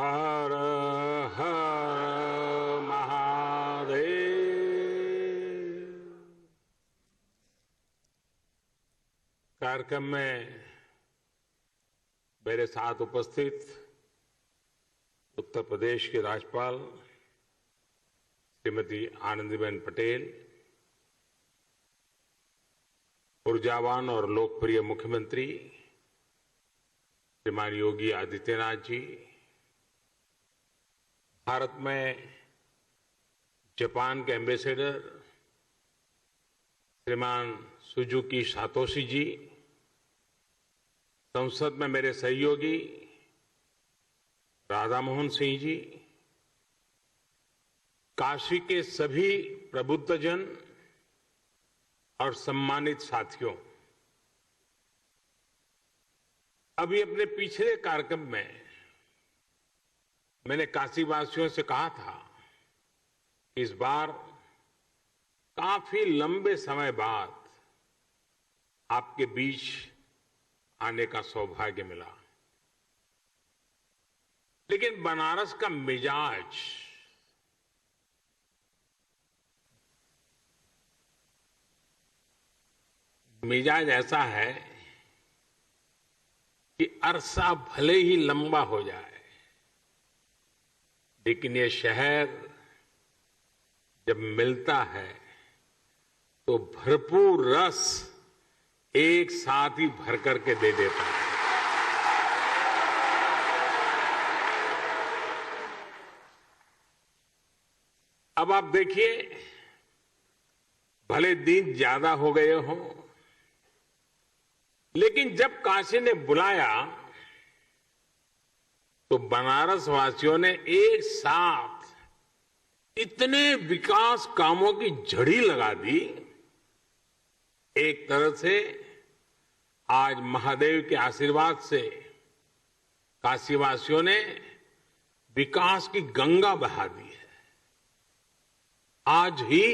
हर हर महादेव। कार्यक्रम में मेरे साथ उपस्थित उत्तर प्रदेश की राज्यपाल श्रीमती आनंदीबेन पटेल, ऊर्जावान और लोकप्रिय मुख्यमंत्री श्रीमान योगी आदित्यनाथ जी, भारत में जापान के एम्बेसडर श्रीमान सुजुकी सातोशी जी, संसद में मेरे सहयोगी राधा मोहन सिंह जी, काशी के सभी प्रबुद्धजन और सम्मानित साथियों, अभी अपने पिछले कार्यक्रम में मैंने काशीवासियों से कहा था कि इस बार काफी लंबे समय बाद आपके बीच आने का सौभाग्य मिला, लेकिन बनारस का मिजाज ऐसा है कि अरसा भले ही लंबा हो जाए, लेकिन ये शहर जब मिलता है तो भरपूर रस एक साथ ही भर करके दे देता है। अब आप देखिए, भले दिन ज्यादा हो गए हों, लेकिन जब काशी ने बुलाया तो बनारस वासियों ने एक साथ इतने विकास कामों की झड़ी लगा दी। एक तरह से आज महादेव के आशीर्वाद से काशीवासियों ने विकास की गंगा बहा दी है। आज ही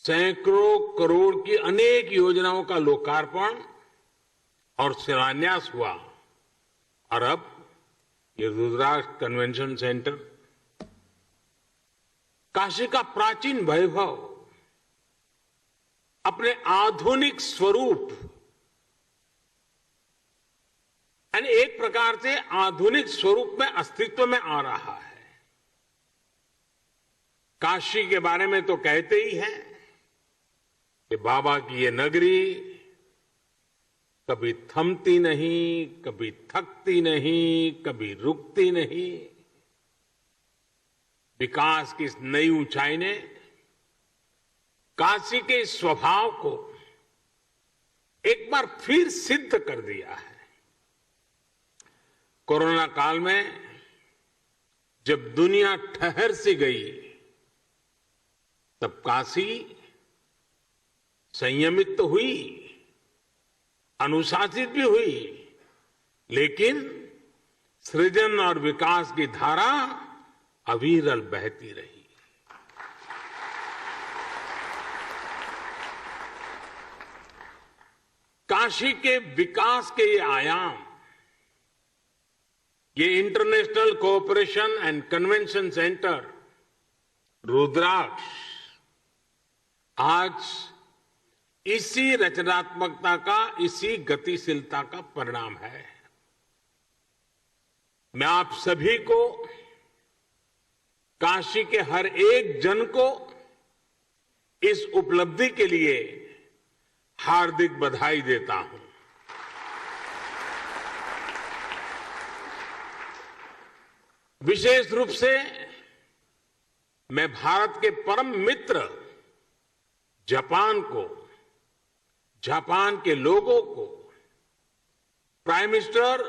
सैकड़ों करोड़ की अनेक योजनाओं का लोकार्पण और शिलान्यास हुआ, और अब ये रुद्राक्ष कन्वेंशन सेंटर, काशी का प्राचीन वैभव अपने आधुनिक स्वरूप यानी एक प्रकार से आधुनिक स्वरूप में अस्तित्व में आ रहा है। काशी के बारे में तो कहते ही हैं कि बाबा की ये नगरी कभी थमती नहीं, कभी थकती नहीं, कभी रुकती नहीं। विकास की इस नई ऊंचाई ने काशी के स्वभाव को एक बार फिर सिद्ध कर दिया है। कोरोना काल में जब दुनिया ठहर सी गई, तब काशी संयमित तो हुई, अनुशासित भी हुई, लेकिन सृजन और विकास की धारा अविरल बहती रही। काशी के विकास के ये आयाम, ये international cooperation and convention centre Rudraksh आज इसी रचनात्मकता का, इसी गतिशीलता का परिणाम है। मैं आप सभी को, काशी के हर एक जन को इस उपलब्धि के लिए हार्दिक बधाई देता हूं। विशेष रूप से मैं भारत के परम मित्र जापान को, जापान के लोगों को, प्राइम मिनिस्टर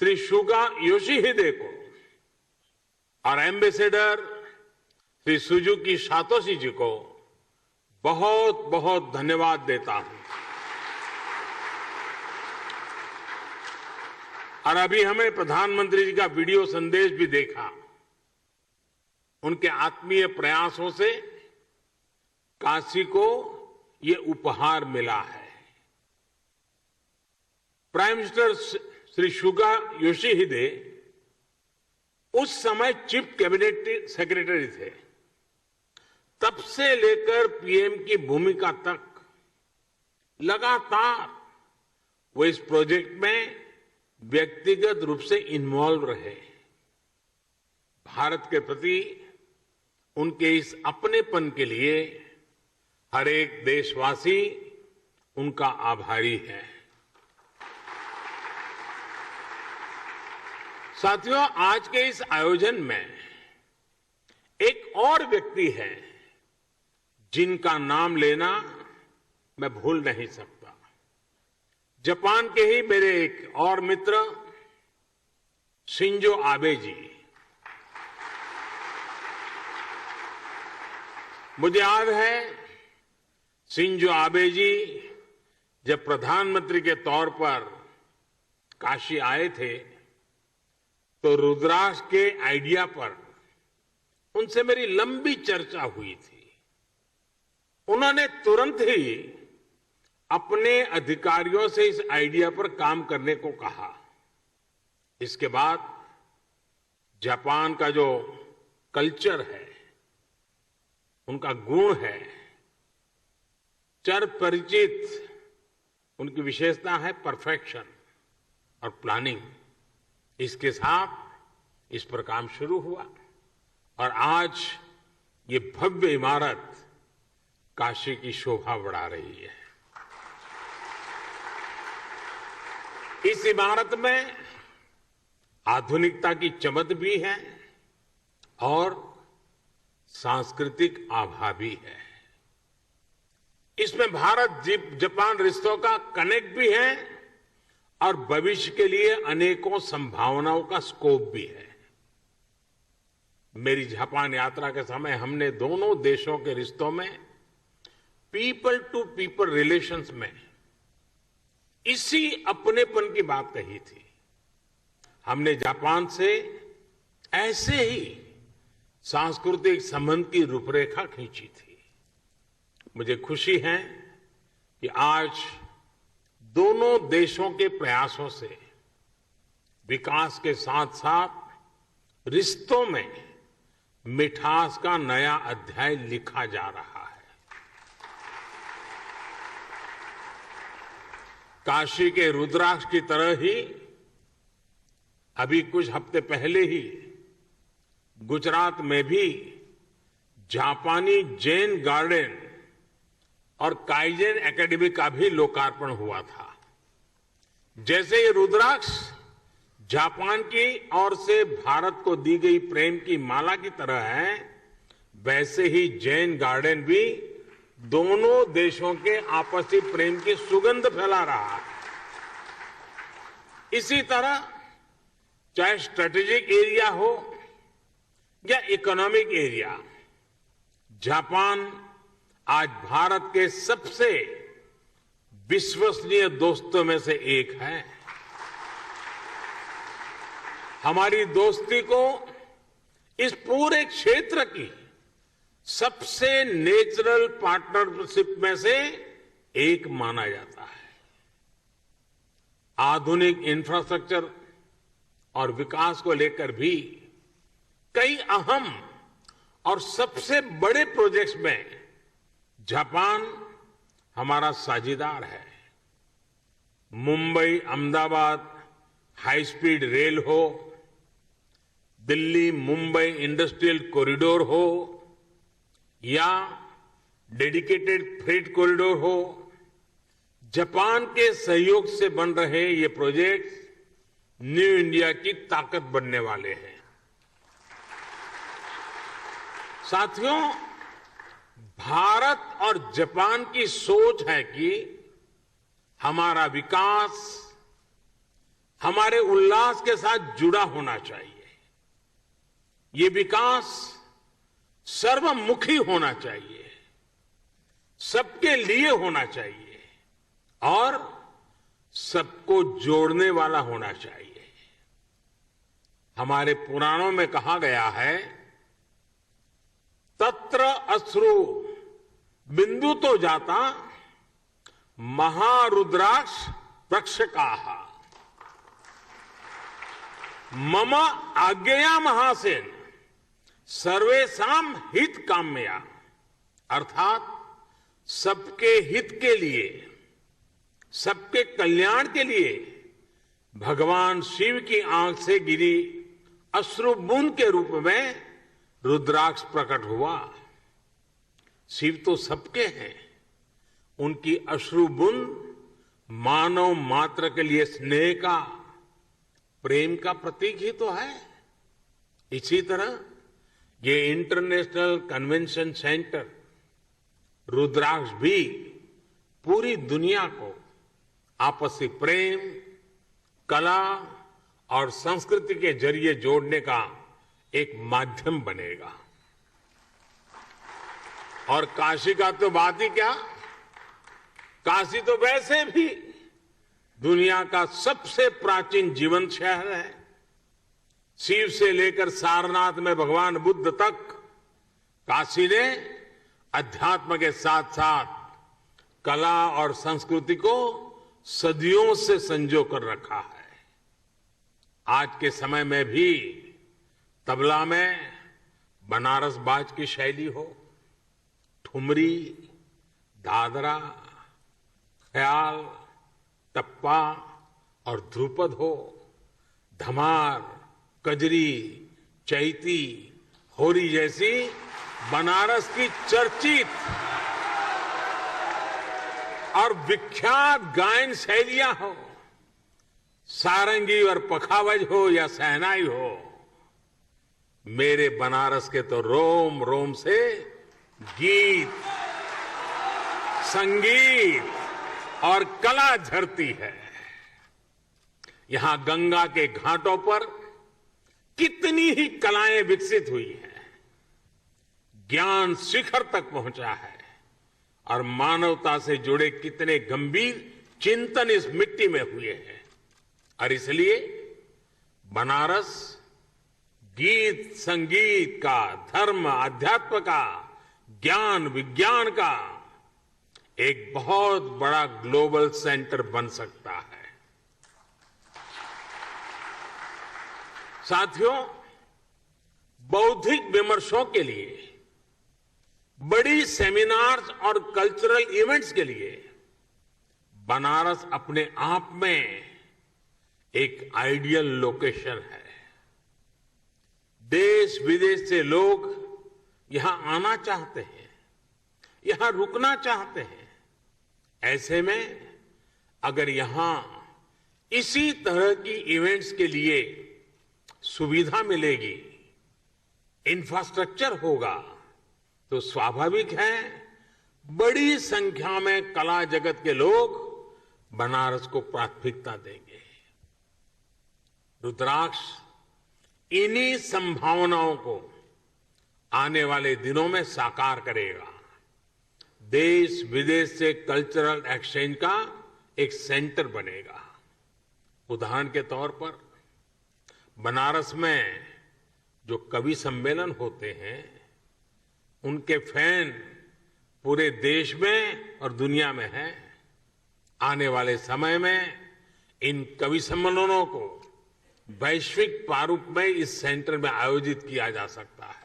श्री सुगा योशिहिदे को और एम्बेसडर श्री सुजुकी सातोशी जी को बहुत बहुत धन्यवाद देता हूं। और अभी हमें प्रधानमंत्री जी का वीडियो संदेश भी देखा। उनके आत्मीय प्रयासों से काशी को ये उपहार मिला है। प्राइम मिनिस्टर श्री सुगा योशिहिदे उस समय चीफ कैबिनेट सेक्रेटरी थे। तब से लेकर पीएम की भूमिका तक लगातार वो इस प्रोजेक्ट में व्यक्तिगत रूप से इन्वॉल्व रहे। भारत के प्रति उनके इस अपनेपन के लिए हर एक देशवासी उनका आभारी है। साथियों, आज के इस आयोजन में एक और व्यक्ति है जिनका नाम लेना मैं भूल नहीं सकता। जापान के ही मेरे एक और मित्र शिंजो आबे जी। मुझे याद है शिंजो आबे जी जब प्रधानमंत्री के तौर पर काशी आए थे तो रुद्राक्ष के आइडिया पर उनसे मेरी लंबी चर्चा हुई थी। उन्होंने तुरंत ही अपने अधिकारियों से इस आइडिया पर काम करने को कहा। इसके बाद जापान का जो कल्चर है, उनका गुण है, चर परिचित, उनकी विशेषता है परफेक्शन और प्लानिंग। इसके साथ इस पर काम शुरू हुआ और आज ये भव्य इमारत काशी की शोभा बढ़ा रही है। इस इमारत में आधुनिकता की चमक भी है और सांस्कृतिक आभा भी है। इसमें भारत जापान रिश्तों का कनेक्ट भी है और भविष्य के लिए अनेकों संभावनाओं का स्कोप भी है। मेरी जापान यात्रा के समय हमने दोनों देशों के रिश्तों में पीपल टू पीपल रिलेशंस में इसी अपनेपन की बात कही थी। हमने जापान से ऐसे ही सांस्कृतिक संबंध की रूपरेखा खींची थी। मुझे खुशी है कि आज दोनों देशों के प्रयासों से विकास के साथ साथ रिश्तों में मिठास का नया अध्याय लिखा जा रहा है। काशी के रुद्राक्ष की तरह ही अभी कुछ हफ्ते पहले ही गुजरात में भी जापानी जैन गार्डन और काइजन एकेडमी का भी लोकार्पण हुआ था। जैसे ये रुद्राक्ष जापान की ओर से भारत को दी गई प्रेम की माला की तरह है, वैसे ही जैन गार्डन भी दोनों देशों के आपसी प्रेम की सुगंध फैला रहा है। इसी तरह चाहे स्ट्रेटेजिक एरिया हो या इकोनॉमिक एरिया, जापान आज भारत के सबसे विश्वसनीय दोस्तों में से एक है। हमारी दोस्ती को इस पूरे क्षेत्र की सबसे नेचुरल पार्टनरशिप में से एक माना जाता है। आधुनिक इंफ्रास्ट्रक्चर और विकास को लेकर भी कई अहम और सबसे बड़े प्रोजेक्ट्स में जापान हमारा साझीदार है। Mumbai Ahmedabad high speed rail हो, दिल्ली मुंबई इंडस्ट्रियल कॉरिडोर हो या डेडिकेटेड फ्रेट कॉरिडोर हो, जापान के सहयोग से बन रहे ये प्रोजेक्ट न्यू इंडिया की ताकत बनने वाले हैं। साथियों, भारत और जापान की सोच है कि हमारा विकास हमारे उल्लास के साथ जुड़ा होना चाहिए। ये विकास सर्वमुखी होना चाहिए, सबके लिए होना चाहिए और सबको जोड़ने वाला होना चाहिए। हमारे पुराणों में कहा गया है, तत्र अश्रु बिंदु तो जाता महारुद्राक्ष वृक्षकाहा। मम आज्ञया महासेन सर्वेषां हित काम्या, अर्थात सबके हित के लिए, सबके कल्याण के लिए भगवान शिव की आंख से गिरी अश्रु बूंद के रूप में रुद्राक्ष प्रकट हुआ। शिव तो सबके हैं, उनकी अश्रु बूंद मानव मात्र के लिए स्नेह का, प्रेम का प्रतीक ही तो है। इसी तरह ये इंटरनेशनल कन्वेंशन सेंटर रुद्राक्ष भी पूरी दुनिया को आपसी प्रेम, कला और संस्कृति के जरिए जोड़ने का एक माध्यम बनेगा। और काशी का तो बात ही क्या, काशी तो वैसे भी दुनिया का सबसे प्राचीन जीवंत शहर है। शिव से लेकर सारनाथ में भगवान बुद्ध तक काशी ने अध्यात्म के साथ साथ कला और संस्कृति को सदियों से संजो कर रखा है। आज के समय में भी तबला में बनारस बाज की शैली हो, ठुमरी, दादरा, ख्याल, टप्पा और ध्रुपद हो, धमार, कजरी, चैती, होरी जैसी बनारस की चर्चित और विख्यात गायन शैलियां हो, सारंगी और पखावज हो या शहनाई हो, मेरे बनारस के तो रोम रोम से गीत, संगीत और कला झरती है। यहां गंगा के घाटों पर कितनी ही कलाएं विकसित हुई हैं, ज्ञान शिखर तक पहुंचा है और मानवता से जुड़े कितने गंभीर चिंतन इस मिट्टी में हुए हैं। और इसलिए बनारस गीत संगीत का, धर्म अध्यात्म का, ज्ञान विज्ञान का एक बहुत बड़ा ग्लोबल सेंटर बन सकता है। साथियों, बौद्धिक विमर्शों के लिए, बड़ी सेमिनार्स और कल्चरल इवेंट्स के लिए बनारस अपने आप में एक आइडियल लोकेशन है। देश विदेश से लोग यहां आना चाहते हैं, यहां रुकना चाहते हैं। ऐसे में अगर यहां इसी तरह की इवेंट्स के लिए सुविधा मिलेगी, इंफ्रास्ट्रक्चर होगा, तो स्वाभाविक है बड़ी संख्या में कला जगत के लोग बनारस को प्राथमिकता देंगे। रुद्राक्ष इन्हीं संभावनाओं को आने वाले दिनों में साकार करेगा। देश विदेश से कल्चरल एक्सचेंज का एक सेंटर बनेगा। उदाहरण के तौर पर बनारस में जो कवि सम्मेलन होते हैं, उनके फैन पूरे देश में और दुनिया में हैं। आने वाले समय में इन कवि सम्मेलनों को वैश्विक प्रारूप में इस सेंटर में आयोजित किया जा सकता है।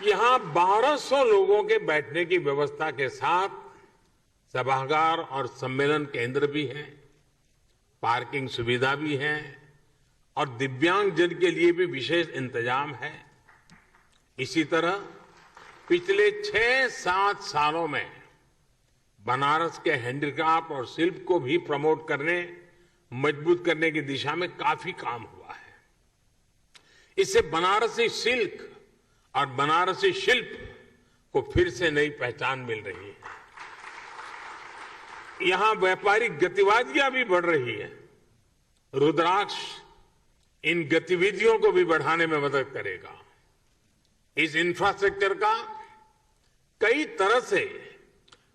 यहां 1200 लोगों के बैठने की व्यवस्था के साथ सभागार और सम्मेलन केंद्र भी हैं, पार्किंग सुविधा भी है और दिव्यांगजन के लिए भी विशेष इंतजाम है। इसी तरह पिछले 6-7 सालों में बनारस के हैंडीक्राफ्ट और शिल्प को भी प्रमोट करने, मजबूत करने की दिशा में काफी काम हुआ है। इससे बनारसी सिल्क और बनारसी शिल्प को फिर से नई पहचान मिल रही है। यहां व्यापारिक गतिविधियां भी बढ़ रही है। रुद्राक्ष इन गतिविधियों को भी बढ़ाने में मदद करेगा। इस इंफ्रास्ट्रक्चर का कई तरह से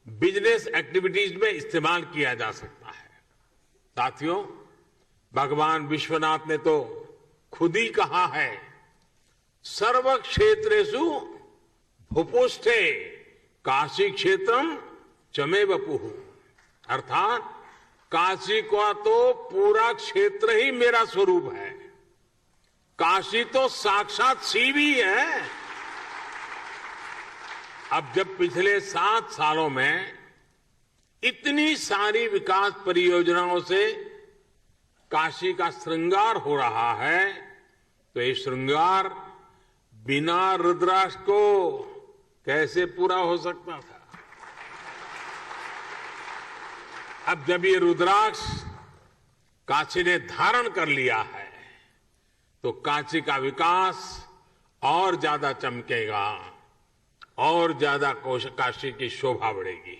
बिजनेस एक्टिविटीज में इस्तेमाल किया जा सकता है। साथियों, भगवान विश्वनाथ ने तो खुद ही कहा है, सर्व क्षेत्रेषु भूपुष्ठे काशी क्षेत्रम चमे वपुः, अर्थात काशी का तो पूरा क्षेत्र ही मेरा स्वरूप है। काशी तो साक्षात शिव ही है। अब जब पिछले 7 सालों में इतनी सारी विकास परियोजनाओं से काशी का श्रृंगार हो रहा है, तो ये श्रृंगार बिना रुद्राक्ष को कैसे पूरा हो सकता था। अब जब ये रुद्राक्ष काशी ने धारण कर लिया है, तो काशी का विकास और ज्यादा चमकेगा और ज्यादा काशी की शोभा बढ़ेगी।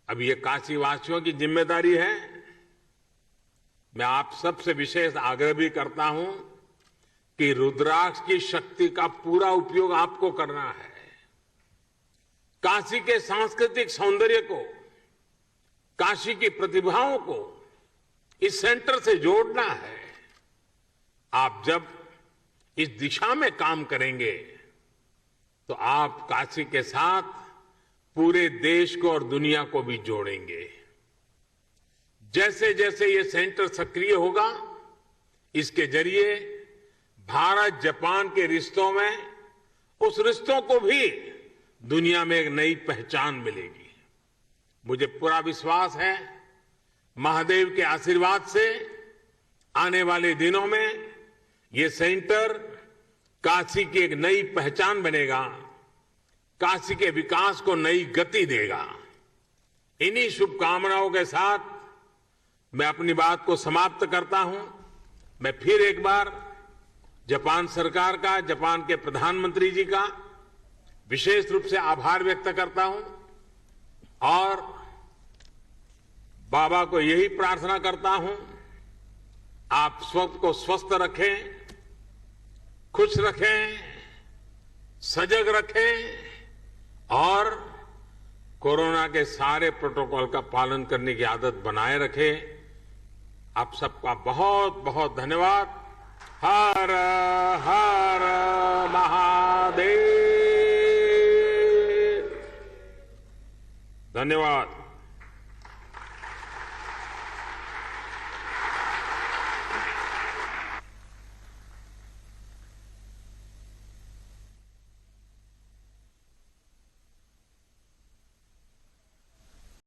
अब ये काशी वासियों की जिम्मेदारी है। मैं आप सबसे विशेष आग्रह भी करता हूं कि रुद्राक्ष की शक्ति का पूरा उपयोग आपको करना है। काशी के सांस्कृतिक सौंदर्य को, काशी की प्रतिभाओं को इस सेंटर से जोड़ना है। आप जब इस दिशा में काम करेंगे तो आप काशी के साथ पूरे देश को और दुनिया को भी जोड़ेंगे। जैसे जैसे ये सेंटर सक्रिय होगा, इसके जरिए भारत जापान के रिश्तों में, उस रिश्तों को भी दुनिया में एक नई पहचान मिलेगी। मुझे पूरा विश्वास है, महादेव के आशीर्वाद से आने वाले दिनों में ये सेंटर काशी की एक नई पहचान बनेगा, काशी के विकास को नई गति देगा। इन्हीं शुभकामनाओं के साथ मैं अपनी बात को समाप्त करता हूं। मैं फिर एक बार जापान सरकार का, जापान के प्रधानमंत्री जी का विशेष रूप से आभार व्यक्त करता हूं और बाबा को यही प्रार्थना करता हूं, आप सबको स्वस्थ रखें, खुश रखें, सजग रखें और कोरोना के सारे प्रोटोकॉल का पालन करने की आदत बनाए रखें। आप सबका बहुत बहुत धन्यवाद। हर हर महादेव। धन्यवाद।